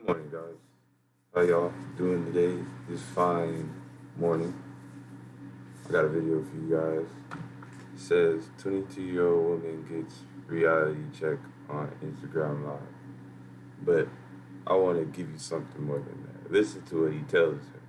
Good morning, guys. How y'all doing today? This fine morning. I got a video for you guys. It says 22-year-old woman gets reality check on Instagram Live. But I want to give you something more than that. Listen to what he tells her.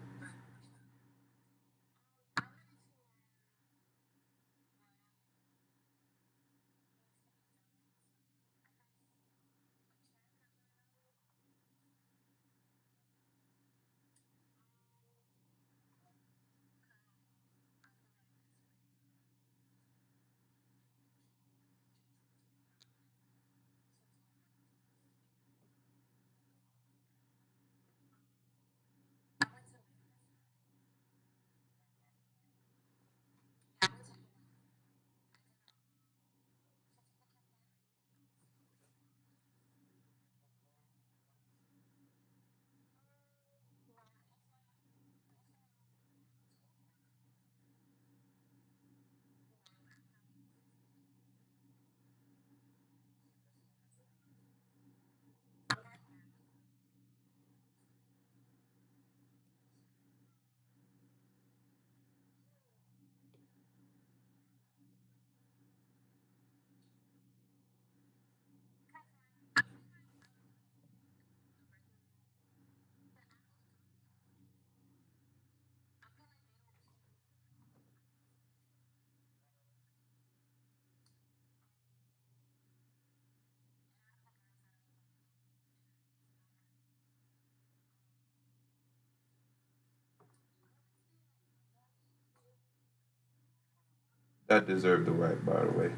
That deserved the right, by the way.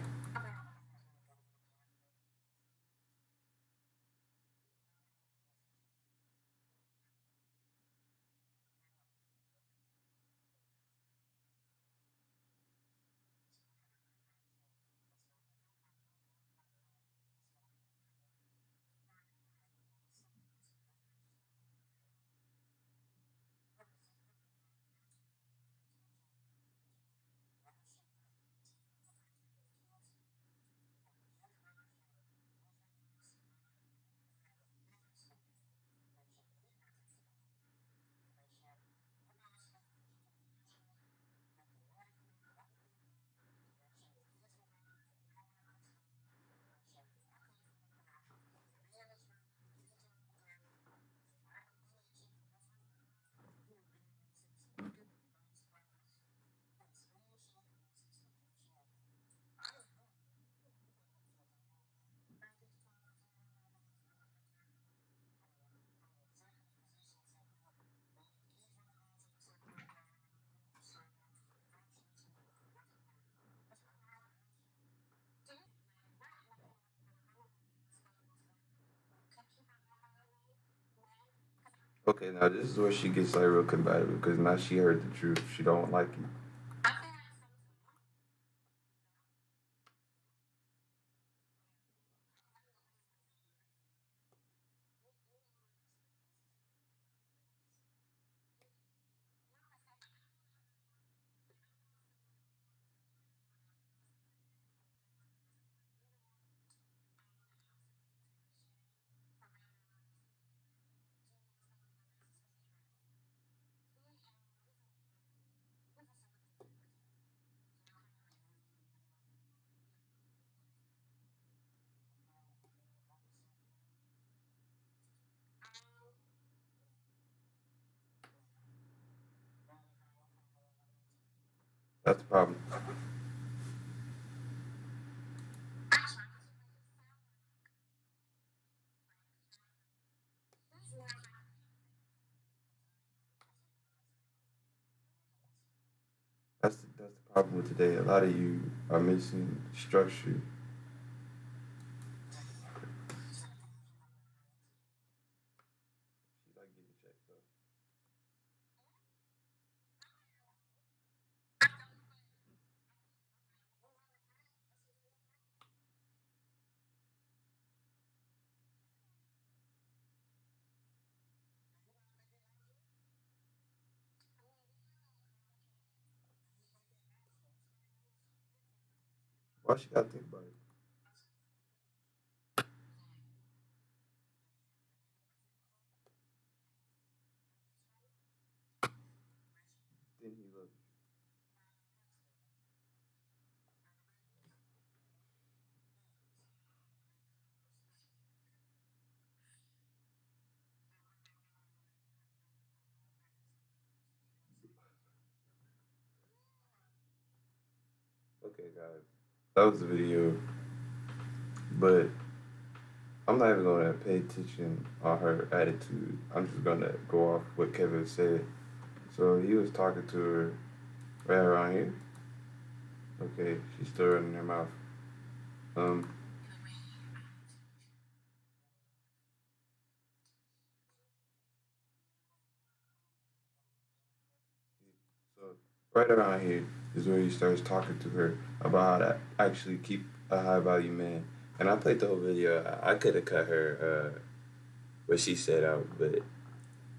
Okay, now this is where she gets like real combative because now she heard the truth. She don't like it. That's the problem. That's the problem with today. A lot of you are missing structure. She like getting checked though. Why she gotta think about it? Okay, guys, that was the video, but I'm not even gonna pay attention on her attitude. I'm just gonna go off what Kevin said. So he was talking to her right around here. Okay, she's still running her mouth. Um, so right around here is where he starts talking to her about how to actually keep a high value man. And I played the whole video. I could have cut her what she said out, but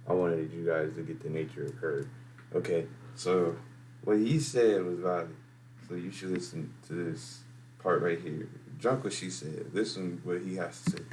I wanted you guys to get the nature of her. Okay, so what he said was valid. So you should listen to this part right here. Drunk what she said. Listen what he has to say.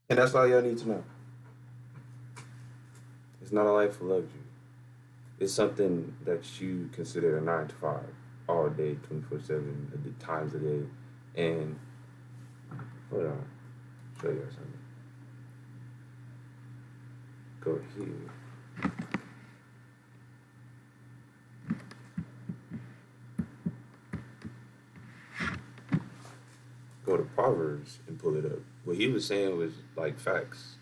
And that's all y'all need to know. It's not a life who loves you. It's something that you consider a 9 to 5 all day, 24/7, at the times of day. And hold on, show you something. Go here. Go to Proverbs and pull it up. What he was saying was like facts.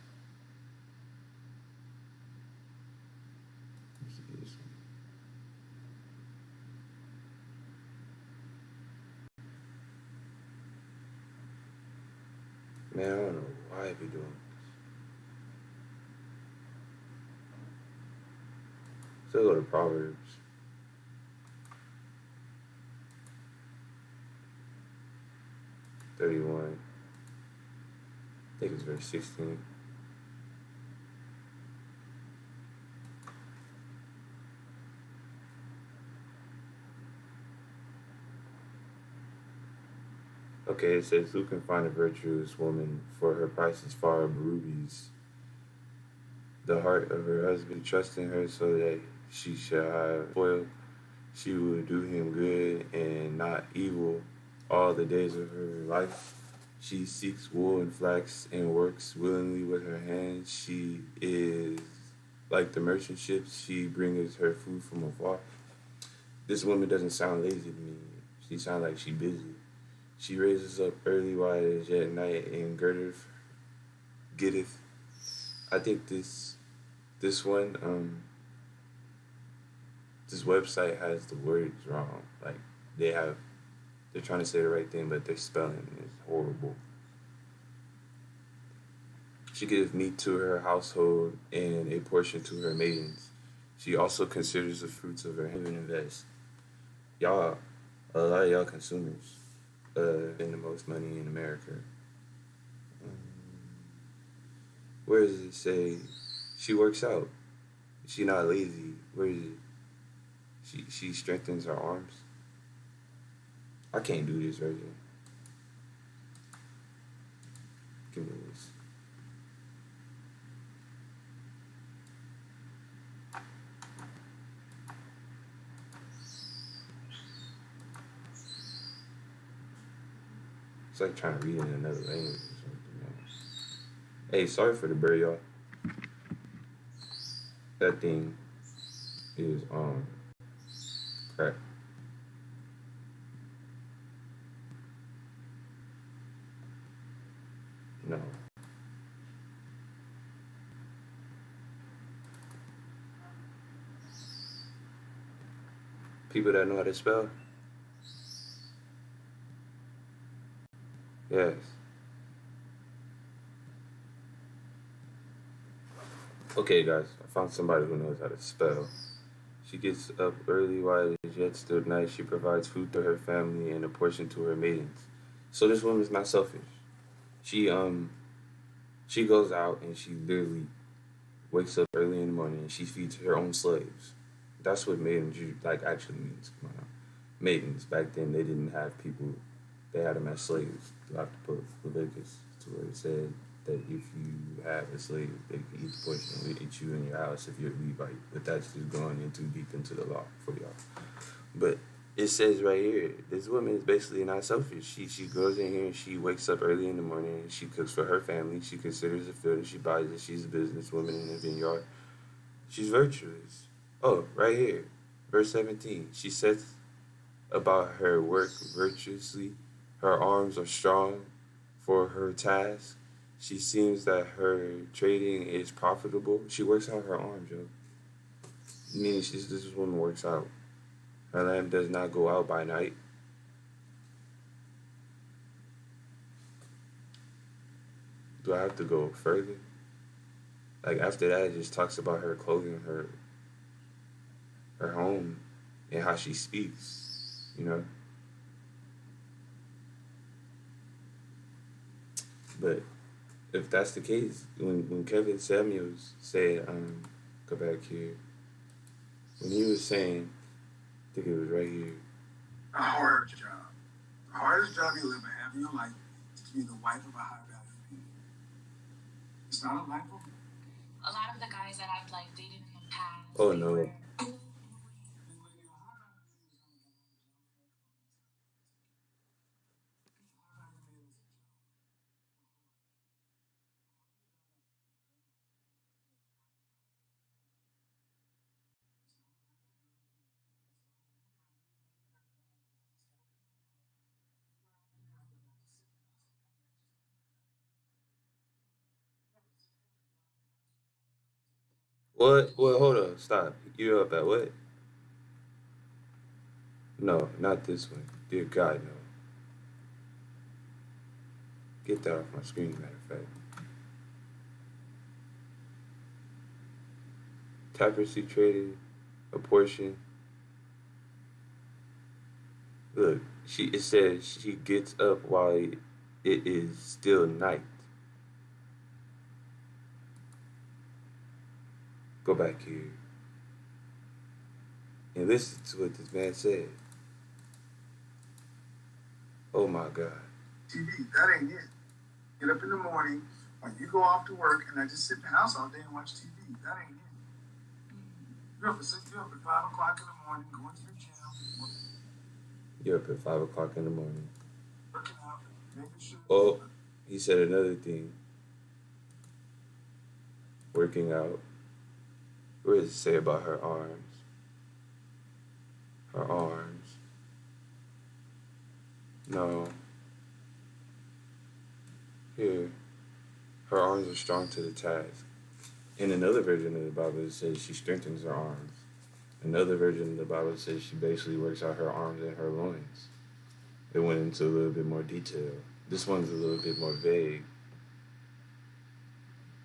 Man, I don't know why I be doing this. So go to Proverbs 31. I think it's verse 16. Okay, it says, "Who can find a virtuous woman? For her price is far above rubies. The heart of her husband trusts in her, so that she shall have spoil. She will do him good and not evil all the days of her life. She seeks wool and flax and works willingly with her hands. She is like the merchant ships. She bringeth her food from afar." This woman doesn't sound lazy to me. She sounds like she busy. She raises up early while it is yet night and girdeth, getteth. I think this one this website has the words wrong. Like they have they're trying to say the right thing, but their spelling is horrible. She gives meat to her household and a portion to her maidens. She also considers the fruits of her hand and invest. Y'all, a lot of y'all consumers, spend the most money in America. Um, where does it say she works out? She not lazy. Where is it? She strengthens her arms. I can't do this version. Give me this. It's like trying to read in another language or something, man. Hey, sorry for the bird, y'all. That thing is crack. No. People that know how to spell? Yes. Okay, guys, I found somebody who knows how to spell. She gets up early while it is yet still night. She provides food to her family and a portion to her maidens. So this woman's not selfish. She she goes out and she literally wakes up early in the morning and she feeds her own slaves. That's what maidens like actually means. Come on now. Maidens back then they didn't have people, they had them as slaves. You have to put Leviticus to where it said that if you have a slave, they can eat the portion and eat you in your house if you're a Levite. But that's just going in too deep into the law for y'all. But it says right here, this woman is basically not selfish. She goes in here and she wakes up early in the morning and she cooks for her family. She considers the field and she buys it. She's a businesswoman in a vineyard. She's virtuous. Oh, right here, verse 17. She says about her work virtuously. Her arms are strong for her task. She seems that her trading is profitable. She works out her arms, yo. Meaning this woman works out. Her lamp does not go out by night. Do I have to go further? Like after that, it just talks about her clothing, her home, and how she speaks. You know. But if that's the case, when Kevin Samuels said, go back here, when he was saying, I think it was right here. A hard job. The hardest job you'll ever have in your life is to be the wife of a high value man. It's not a life of a lot of the guys that I've like dated in the past. Oh no. What? Well, hold on. Stop. You're up at what? No, not this one. Dear God, no. Get that off my screen, matter of fact. Tapestry traded a portion. Look, it says she gets up while it is still night. Go back here and listen to what this man said. Oh my God. TV, that ain't it. Get up in the morning, or you go off to work, and I just sit in the house all day and watch TV. That ain't it. You're up at 5 o'clock in the morning, going to the gym. You're up at 5 o'clock in the morning. Working out, making sure. Oh, he said another thing. Working out. What does it say about her arms? Her arms. No. Here. Her arms are strong to the task. In another version of the Bible, it says she strengthens her arms. Another version of the Bible says she basically works out her arms and her loins. It went into a little bit more detail. This one's a little bit more vague.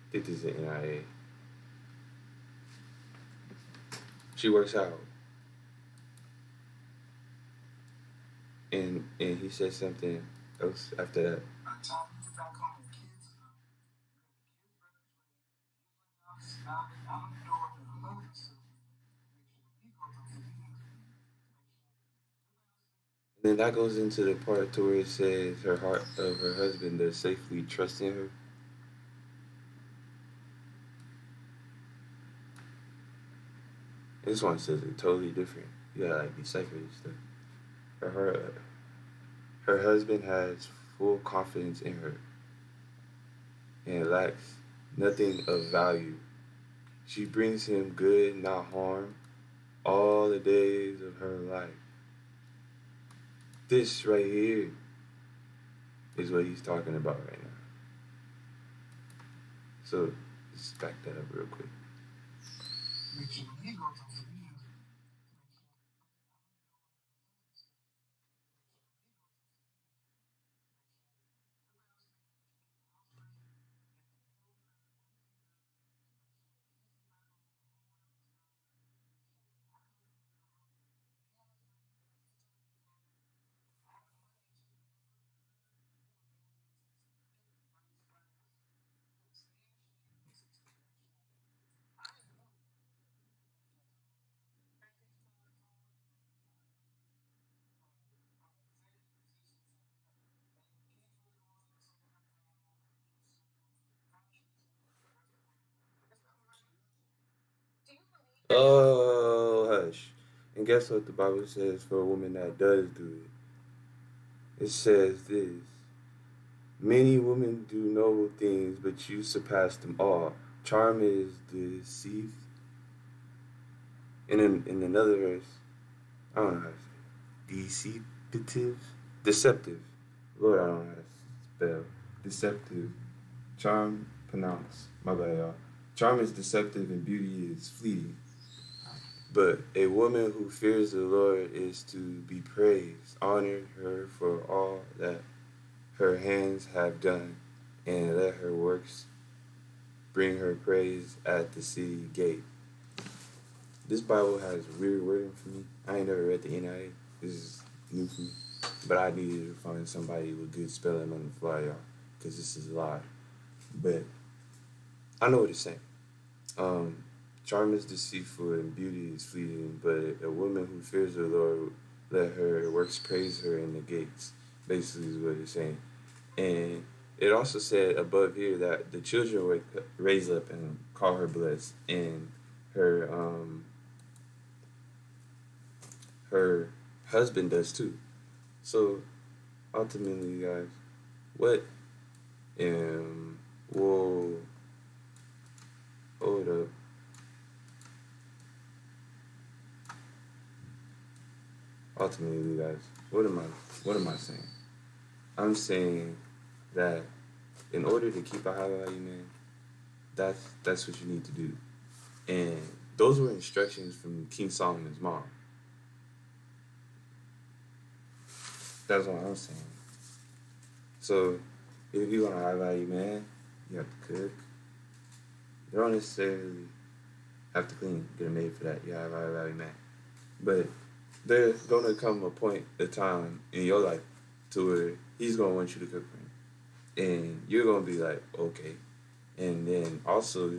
I think this is an NIA. She works out. And he said something else after that. By the time you get back home, the kids are out the door with a hug. And then that goes into the part to where it says her heart of her husband does safely trust in her. This one says it totally different. You gotta like decipher this stuff. Her husband has full confidence in her and lacks nothing of value. She brings him good, not harm, all the days of her life. This right here is what he's talking about right now. So let's back that up real quick. Make sure when he goes on the news, Oh, hush. And guess what the Bible says for a woman that does do it? It says this: many women do noble things, but you surpass them all. Charm is deceived. In another verse, I don't know how to say it. Deceptive. Lord, I don't know how to spell. Deceptive. Charm, pronounce. My bad, y'all. Charm is deceptive and beauty is fleeting. But a woman who fears the Lord is to be praised. Honor her for all that her hands have done, and let her works bring her praise at the city gate. This Bible has weird wording for me. I ain't never read the NIA. This is new for me. But I needed to find somebody with good spelling on the fly, y'all, because this is a lot. But I know what it's saying. Um, Charm is deceitful and beauty is fleeting, but a woman who fears the Lord, let her works praise her in the gates. Basically, is what it's saying. And it also said above here that the children would raise up and call her blessed, and her her husband does too. So ultimately, guys, what whoa, hold up. Ultimately, guys, what am I saying? I'm saying that in order to keep a high value man, that's what you need to do. And those were instructions from King Solomon's mom. That's what I'm saying. So if you want a high value man, you have to cook. You don't necessarily have to clean, get a maid for that. You have a high value man. But there's gonna come a point, a time in your life to where he's gonna want you to cook for him. And you're gonna be like, okay. And then also